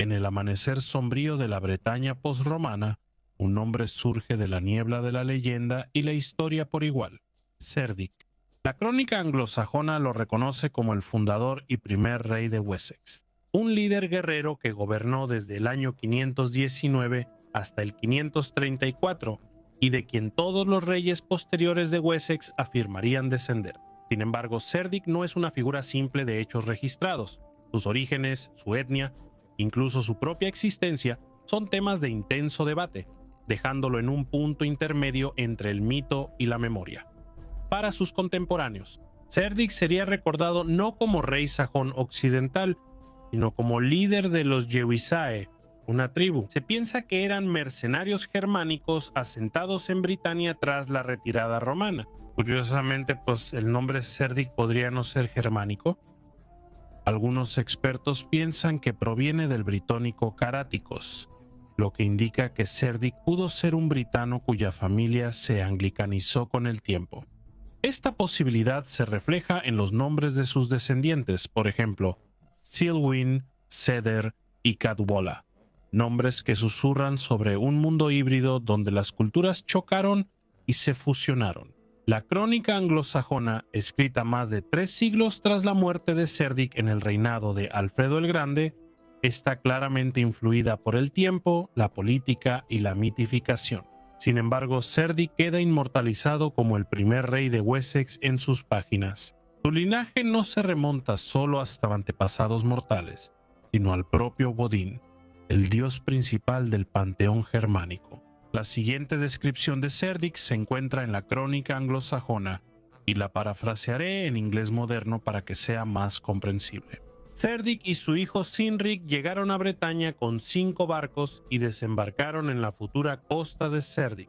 En el amanecer sombrío de la Bretaña posromana, un nombre surge de la niebla de la leyenda y la historia por igual: Cerdic. La crónica anglosajona lo reconoce como el fundador y primer rey de Wessex, un líder guerrero que gobernó desde el año 519 hasta el 534 y de quien todos los reyes posteriores de Wessex afirmarían descender. Sin embargo, Cerdic no es una figura simple de hechos registrados. Sus orígenes, su etnia, incluso su propia existencia, son temas de intenso debate, dejándolo en un punto intermedio entre el mito y la memoria. Para sus contemporáneos, Cerdic sería recordado no como rey sajón occidental, sino como líder de los Gewisae, una tribu. Se piensa que eran mercenarios germánicos asentados en Britania tras la retirada romana. Curiosamente, pues el nombre Cerdic podría no ser germánico. Algunos expertos piensan que proviene del britónico Caraticos, lo que indica que Cerdic pudo ser un britano cuya familia se anglicanizó con el tiempo. Esta posibilidad se refleja en los nombres de sus descendientes, por ejemplo, Cilwyn, Ceder y Cadwalla, nombres que susurran sobre un mundo híbrido donde las culturas chocaron y se fusionaron. La crónica anglosajona, escrita más de 3 siglos tras la muerte de Cerdic en el reinado de Alfredo el Grande, está claramente influida por el tiempo, la política y la mitificación. Sin embargo, Cerdic queda inmortalizado como el primer rey de Wessex en sus páginas. Su linaje no se remonta solo hasta antepasados mortales, sino al propio Odín, el dios principal del panteón germánico. La siguiente descripción de Cerdic se encuentra en la crónica anglosajona y la parafrasearé en inglés moderno para que sea más comprensible. Cerdic y su hijo Cynric llegaron a Bretaña con 5 barcos y desembarcaron en la futura costa de Cerdic.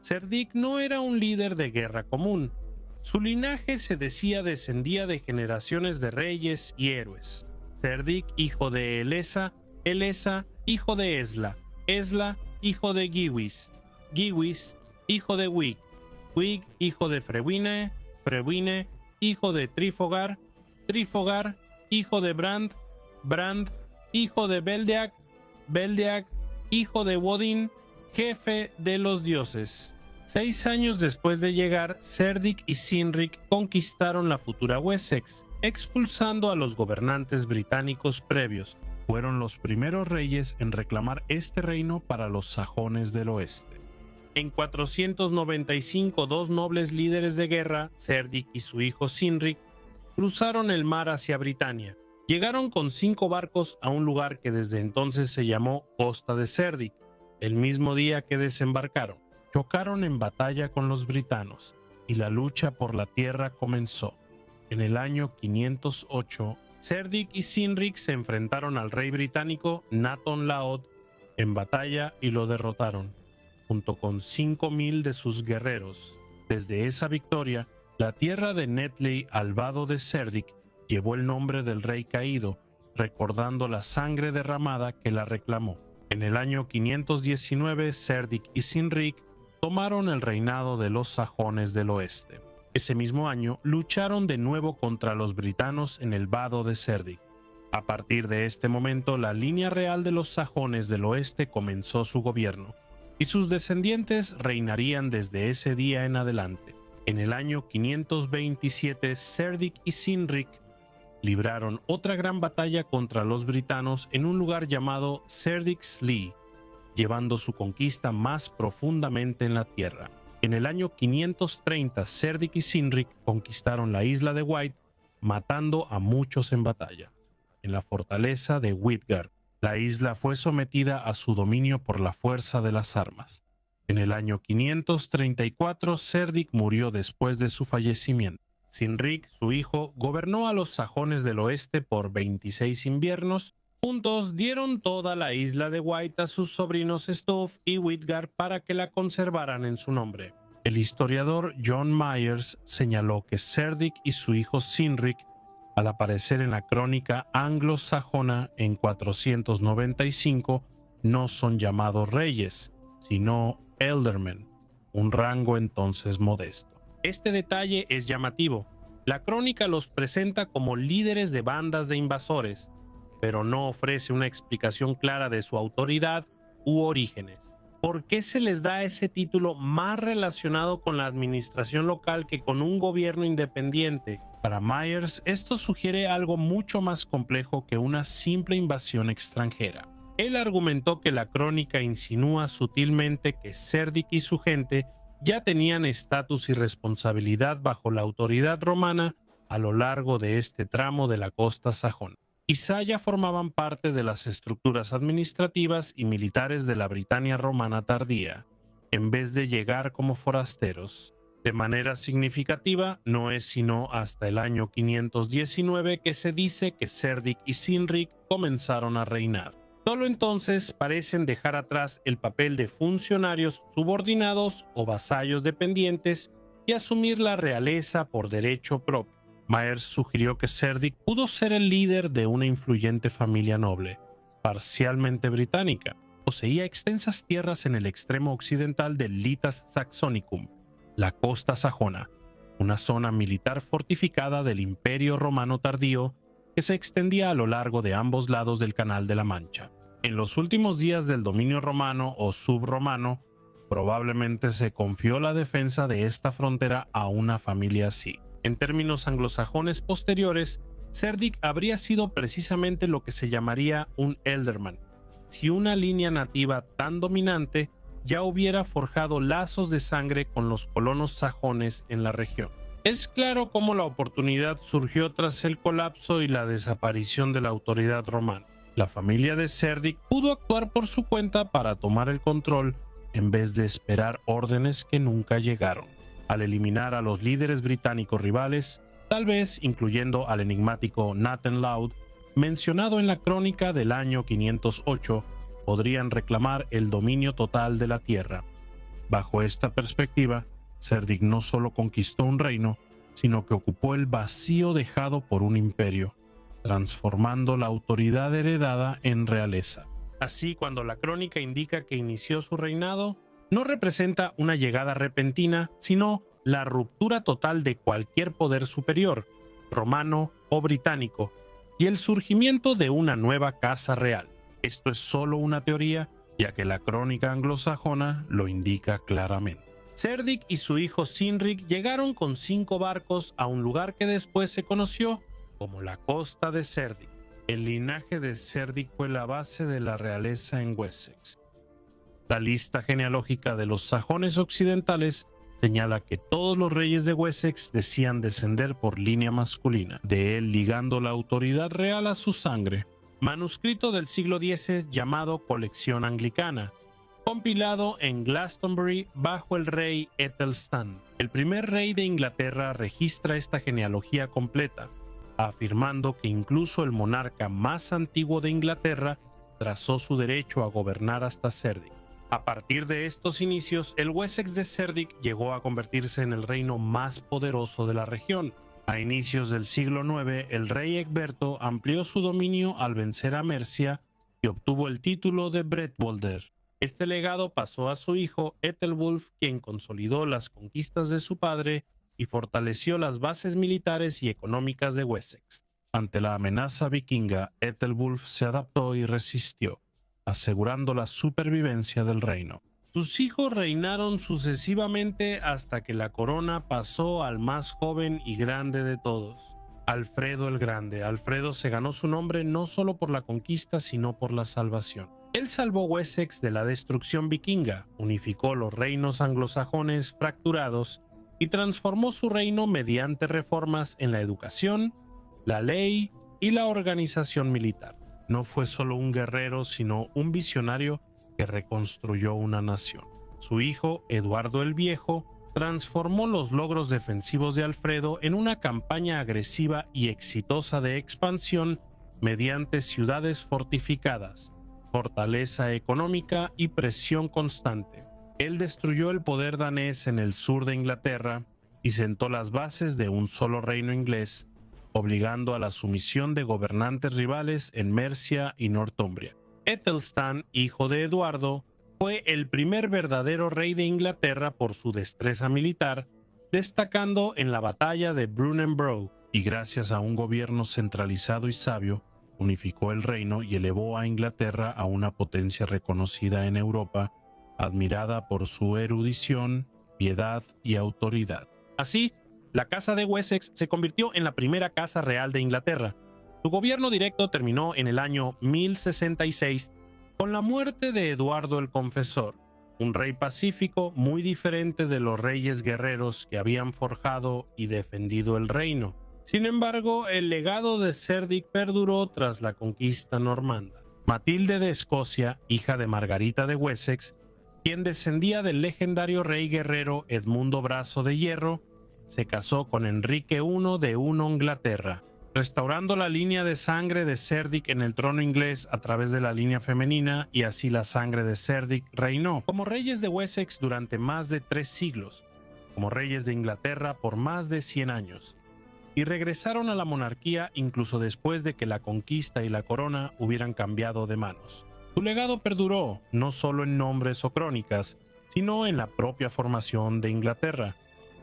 Cerdic no era un líder de guerra común. Su linaje se decía descendía de generaciones de reyes y héroes. Cerdic, hijo de Elesa, Elesa, hijo de Esla, Esla, hijo de Giwis, Giwis, hijo de Wig, Wig, hijo de Frewine, Frewine, hijo de Trifogar, Trifogar, hijo de Brand, Brand, hijo de Beldeag, Beldeag, hijo de Odín, jefe de los dioses. 6 años después de llegar, Cerdic y Cynric conquistaron la futura Wessex, expulsando a los gobernantes británicos previos. Fueron los primeros reyes en reclamar este reino para los sajones del oeste. En 495, 2 nobles líderes de guerra, Cerdic y su hijo Cynric, cruzaron el mar hacia Britania. Llegaron con 5 barcos a un lugar que desde entonces se llamó Costa de Cerdic. El mismo día que desembarcaron, chocaron en batalla con los britanos y la lucha por la tierra comenzó. En el año 508, Cerdic y Cynric se enfrentaron al rey británico Nathan Laod en batalla y lo derrotaron, junto con 5.000 de sus guerreros. Desde esa victoria, la tierra de Netley al vado de Cerdic llevó el nombre del rey caído, recordando la sangre derramada que la reclamó. En el año 519, Cerdic y Cynric tomaron el reinado de los sajones del oeste. Ese mismo año lucharon de nuevo contra los britanos en el vado de Cerdic. A partir de este momento, la línea real de los sajones del oeste comenzó su gobierno, y sus descendientes reinarían desde ese día en adelante. En el año 527, Cerdic y Cynric libraron otra gran batalla contra los britanos en un lugar llamado Cerdic's Lee, llevando su conquista más profundamente en la tierra. En el año 530, Cerdic y Cynric conquistaron la isla de Wight, matando a muchos en batalla. En la fortaleza de Whitgard, la isla fue sometida a su dominio por la fuerza de las armas. En el año 534, Cerdic murió después de su fallecimiento. Cynric, su hijo, gobernó a los sajones del oeste por 26 inviernos. Juntos dieron toda la isla de Wight a sus sobrinos Stuf y Whitgard para que la conservaran en su nombre. El historiador John Myers señaló que Cerdic y su hijo Cynric, al aparecer en la crónica anglosajona en 495, no son llamados reyes, sino ealdormen, un rango entonces modesto. Este detalle es llamativo. La crónica los presenta como líderes de bandas de invasores. pero no ofrece una explicación clara de su autoridad u orígenes. ¿Por qué se les da ese título más relacionado con la administración local que con un gobierno independiente? Para Myers, esto sugiere algo mucho más complejo que una simple invasión extranjera. Él argumentó que la crónica insinúa sutilmente que Cerdic y su gente ya tenían estatus y responsabilidad bajo la autoridad romana a lo largo de este tramo de la costa sajona. Quizá ya formaban parte de las estructuras administrativas y militares de la Britania romana tardía, en vez de llegar como forasteros. De manera significativa, no es sino hasta el año 519 que se dice que Cerdic y Cynric comenzaron a reinar. Solo entonces parecen dejar atrás el papel de funcionarios subordinados o vasallos dependientes y asumir la realeza por derecho propio. Myers sugirió que Cerdic pudo ser el líder de una influyente familia noble, parcialmente británica. Poseía extensas tierras en el extremo occidental del Litas Saxonicum, la costa sajona, una zona militar fortificada del Imperio Romano tardío que se extendía a lo largo de ambos lados del Canal de la Mancha. En los últimos días del dominio romano o subromano, probablemente se confió la defensa de esta frontera a una familia así. En términos anglosajones posteriores, Cerdic habría sido precisamente lo que se llamaría un ealdorman, si una línea nativa tan dominante ya hubiera forjado lazos de sangre con los colonos sajones en la región. Es claro cómo la oportunidad surgió tras el colapso y la desaparición de la autoridad romana. La familia de Cerdic pudo actuar por su cuenta para tomar el control en vez de esperar órdenes que nunca llegaron. Al eliminar a los líderes británicos rivales, tal vez incluyendo al enigmático Nathan Laud, mencionado en la crónica del año 508, podrían reclamar el dominio total de la tierra. Bajo esta perspectiva, Cerdic no solo conquistó un reino, sino que ocupó el vacío dejado por un imperio, transformando la autoridad heredada en realeza. Así, cuando la crónica indica que inició su reinado, no representa una llegada repentina, sino la ruptura total de cualquier poder superior, romano o británico, y el surgimiento de una nueva casa real. Esto es solo una teoría, ya que la crónica anglosajona lo indica claramente. Cerdic y su hijo Cynric llegaron con 5 barcos a un lugar que después se conoció como la costa de Cerdic. El linaje de Cerdic fue la base de la realeza en Wessex. La lista genealógica de los sajones occidentales señala que todos los reyes de Wessex decían descender por línea masculina, de él ligando la autoridad real a su sangre. Manuscrito del siglo X llamado Colección Anglicana, compilado en Glastonbury bajo el rey Æthelstan. El primer rey de Inglaterra registra esta genealogía completa, afirmando que incluso el monarca más antiguo de Inglaterra trazó su derecho a gobernar hasta Cerdic. A partir de estos inicios, el Wessex de Cerdic llegó a convertirse en el reino más poderoso de la región. A inicios del siglo IX, el rey Egberto amplió su dominio al vencer a Mercia y obtuvo el título de Bretwalder. Este legado pasó a su hijo Æthelwulf, quien consolidó las conquistas de su padre y fortaleció las bases militares y económicas de Wessex. Ante la amenaza vikinga, Æthelwulf se adaptó y resistió, asegurando la supervivencia del reino. Sus hijos reinaron sucesivamente hasta que la corona pasó al más joven y grande de todos, Alfredo el Grande. Alfredo se ganó su nombre no solo por la conquista, sino por la salvación. Él salvó Wessex de la destrucción vikinga, unificó los reinos anglosajones fracturados y transformó su reino mediante reformas en la educación, la ley y la organización militar. No fue solo un guerrero, sino un visionario que reconstruyó una nación. Su hijo, Eduardo el Viejo, transformó los logros defensivos de Alfredo en una campaña agresiva y exitosa de expansión mediante ciudades fortificadas, fortaleza económica y presión constante. Él destruyó el poder danés en el sur de Inglaterra y sentó las bases de un solo reino inglés, obligando a la sumisión de gobernantes rivales en Mercia y Northumbria. Æthelstan, hijo de Eduardo, fue el primer verdadero rey de Inglaterra por su destreza militar, destacando en la batalla de Brunanburh, y gracias a un gobierno centralizado y sabio, unificó el reino y elevó a Inglaterra a una potencia reconocida en Europa, admirada por su erudición, piedad y autoridad. Así, la Casa de Wessex se convirtió en la primera casa real de Inglaterra. Su gobierno directo terminó en el año 1066 con la muerte de Eduardo el Confesor, un rey pacífico muy diferente de los reyes guerreros que habían forjado y defendido el reino. Sin embargo, el legado de Cerdic perduró tras la conquista normanda. Matilde de Escocia, hija de Margarita de Wessex, quien descendía del legendario rey guerrero Edmundo Brazo de Hierro, se casó con Enrique I de Inglaterra, restaurando la línea de sangre de Cerdic en el trono inglés a través de la línea femenina, y así la sangre de Cerdic reinó como reyes de Wessex durante más de 3 siglos, como reyes de Inglaterra por más de 100 años, y regresaron a la monarquía incluso después de que la conquista y la corona hubieran cambiado de manos. Su legado perduró no solo en nombres o crónicas, sino en la propia formación de Inglaterra.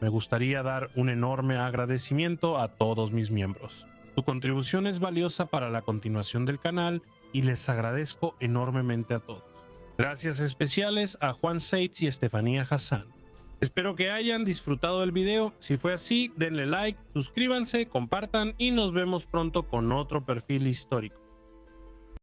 Me gustaría dar un enorme agradecimiento a todos mis miembros. Su contribución es valiosa para la continuación del canal y les agradezco enormemente a todos. Gracias especiales a Juan Seitz y Estefanía Hassan. Espero que hayan disfrutado del video. Si fue así, denle like, suscríbanse, compartan y nos vemos pronto con otro perfil histórico.